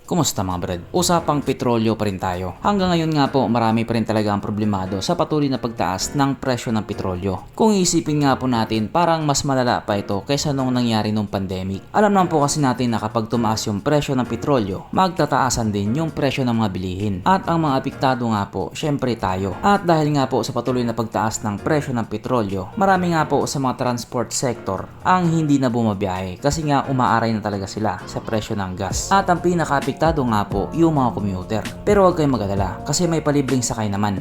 Kumusta mga brad? Usapang petrolyo pa rin tayo. Hanggang ngayon nga po marami pa rin talaga ang problemado sa patuloy na pagtaas ng presyo ng petrolyo. Kung iisipin nga po natin parang mas malala pa ito kaysa nung nangyari nung pandemic. Alam naman po kasi natin na kapag tumaas yung presyo ng petrolyo, magtataasan din yung presyo ng mga bilihin. At ang mga apektado nga po, syempre tayo. At dahil nga po sa patuloy na pagtaas ng presyo ng petrolyo, marami nga po sa mga transport sector ang hindi na bumabiyahe kasi nga umaaray na talaga sila sa presyo ng gas. At ang pinaka-apektado nga po yung mga commuter. Pero huwag kayong mag-alala kasi may palibreng sakay naman.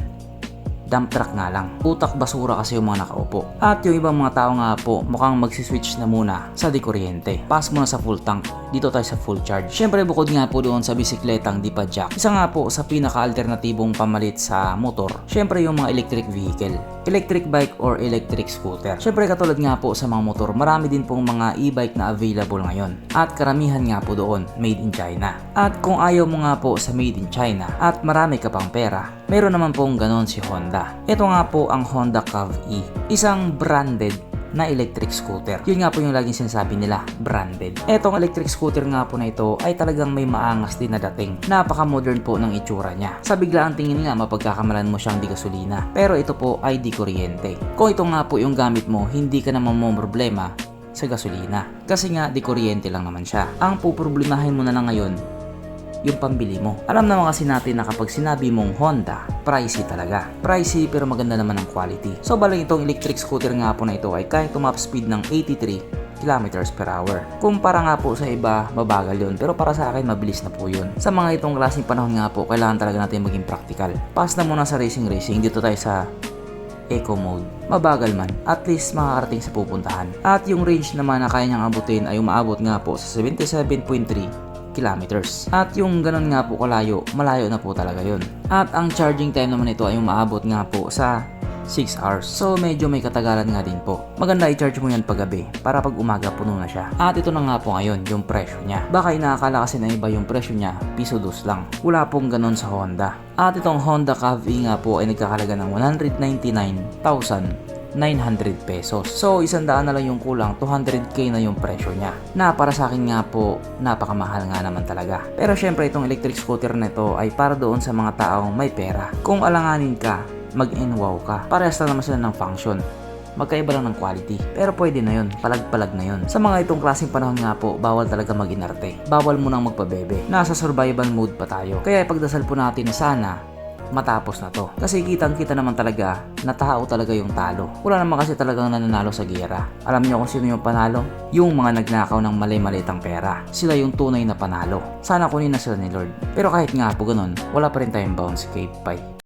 Dump truck nga lang. Utak basura kasi yung mga nakaupo. At yung ibang mga tao nga po mukhang magsiswitch na muna sa di kuryente. Pass muna sa full tank. Dito tayo sa full charge. Syempre bukod nga po doon sa bisikletang di pa jack. Isa nga po sa pinaka-alternatibong pamalit sa motor. Syempre yung mga electric vehicle. Electric bike or electric scooter. Syempre katulad nga po sa mga motor, marami din pong mga e-bike na available ngayon. At karamihan nga po doon, made in China. At kung ayaw mo nga po sa made in China at marami ka pang pera, meron naman pong ganon si Honda. Ito nga po ang Honda Cav-E. Isang branded na electric scooter. Yun nga po yung laging sinasabi nila, branded. Etong electric scooter nga po na ito ay talagang may maangas din na dating. Napaka-modern po ng itsura niya. Sa biglaang tingin nga, mapagkakamalan mo siyang di gasolina. Pero ito po ay di kuryente. Kung ito nga po yung gamit mo, hindi ka naman mo problema sa gasolina. Kasi nga di kuryente lang naman siya. Ang puproblemahin mo na lang ngayon, yung pambili mo. Alam naman kasi natin na kapag sinabi mong Honda, pricey talaga. Pricey pero maganda naman ang quality. So bali itong electric scooter nga po na ito ay kaya tumap speed ng 83 kilometers per hour. Kumpara nga po sa iba, mabagal yun. Pero para sa akin, mabilis na po yun. Sa mga itong klaseng panahon nga po, kailangan talaga natin maging practical. Pass na muna sa racing. Dito tayo sa eco mode. Mabagal man, at least makakarating sa pupuntahan. At yung range naman na kaya niyang abutin ay umaabot nga po sa 77.3 kilometers. At yung ganun nga po kalayo, malayo na po talaga yun. At ang charging time naman ito ay umaabot nga po sa 6 hours. So medyo may katagalan nga din po. Maganda i-charge mo yan paggabi para pag umaga puno na siya. At ito na nga po ngayon yung presyo niya. Baka inaakala kasi na iba yung presyo niya, piso dos lang. Wala pong ganun sa Honda. At itong Honda Cav-E nga po ay nagkakalaga ng 199,900 pesos. So, 100 na lang yung kulang, 200k na yung presyo niya. Na para sa akin nga po, napakamahal nga naman talaga. Pero syempre itong electric scooter na ito ay para doon sa mga taong may pera. Kung alanganin ka, mag-enwow ka. Parehas na naman sila ng function. Magkaiba lang ng quality. Pero pwede na yun, palag-palag na yun. Sa mga itong klaseng panahon nga po, bawal talaga mag-inarte. Bawal mo nang magpabebe. Nasa survival mode pa tayo. Kaya ipagdasal po natin na sana matapos na to. Kasi kitang-kita naman talaga na tao talaga yung talo. Wala naman kasi talagang nananalo sa giyera. Alam niyo kung sino yung panalo? Yung mga nagnakaw ng mali-malitang pera. Sila yung tunay na panalo. Sana kunin na sila ni Lord. Pero kahit nga po ganun, wala pa rin tayong bounce cape pie.